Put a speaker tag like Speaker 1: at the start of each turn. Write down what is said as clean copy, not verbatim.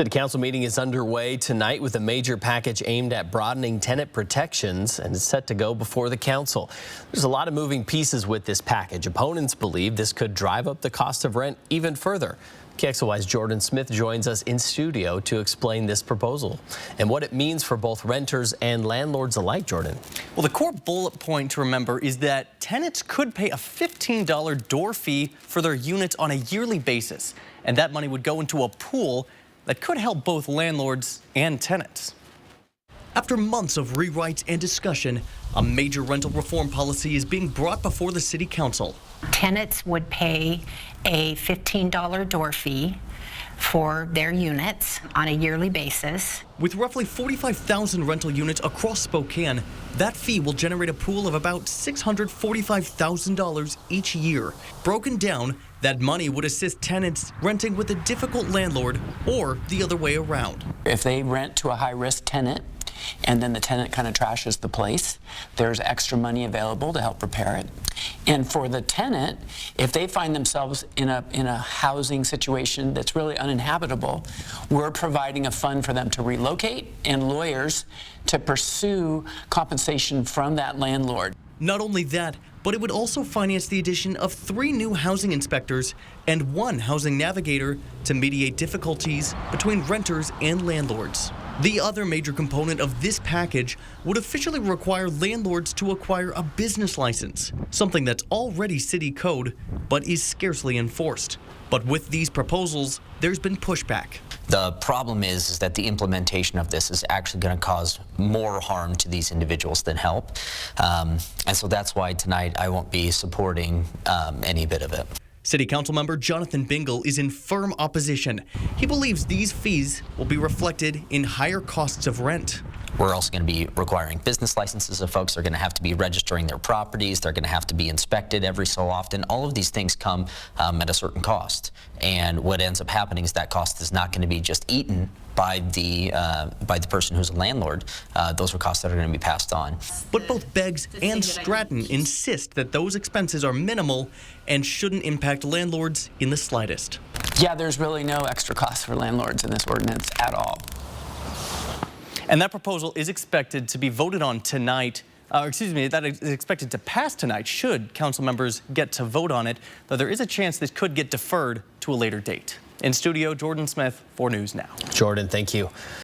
Speaker 1: City Council meeting is underway tonight with a major package aimed at broadening tenant protections and is set to go before the council. There's a lot of moving pieces with this package. Opponents believe this could drive up the cost of rent even further. KXLY's Jordan Smith joins us in studio to explain this proposal and what it means for both renters and landlords alike. Jordan.
Speaker 2: Well, the core bullet point to remember is that tenants could pay a $15 door fee for their units on a yearly basis, and that money would go into a pool that could help both landlords and tenants. After months of rewrites and discussion, a major rental reform policy is being brought before the City Council.
Speaker 3: Tenants would pay a $15 door fee for their units on a yearly basis.
Speaker 2: With roughly 45,000 rental units across Spokane, that fee will generate a pool of about $645,000 each year. Broken down, that money would assist tenants renting with a difficult landlord or the other way around.
Speaker 4: If they rent to a high-risk tenant and then the tenant kind of trashes the place, there's extra money available to help repair it. And for the tenant, if they find themselves in a housing situation that's really uninhabitable, we're providing a fund for them to relocate and lawyers to pursue compensation from that landlord.
Speaker 2: Not only that, but it would also finance the addition of 3 new housing inspectors and 1 housing navigator to mediate difficulties between renters and landlords. The other major component of this package would officially require landlords to acquire a business license, something that's already city code but is scarcely enforced. But with these proposals, there's been pushback.
Speaker 5: The problem is that the implementation of this is actually going to cause more harm to these individuals than help. And so that's why tonight I won't be supporting any bit of it.
Speaker 2: City Council member Jonathan Bingle is in firm opposition. He believes these fees will be reflected in higher costs of rent.
Speaker 5: We're also going to be requiring business licenses, so folks are going to have to be registering their properties. They're going to have to be inspected every so often. All of these things come at a certain cost. And what ends up happening is that cost is not going to be just eaten by the person who's a landlord. Those are costs that are going to be passed on.
Speaker 2: But both Beggs and Stratton insist that those expenses are minimal and shouldn't impact landlords in the slightest.
Speaker 4: Yeah, there's really no extra cost for landlords in this ordinance at all.
Speaker 2: And that proposal is expected to be voted on tonight. That is expected to pass tonight should council members get to vote on it, though there is a chance this could get deferred to a later date. In studio, Jordan Smith, 4 News Now.
Speaker 1: Jordan, thank you.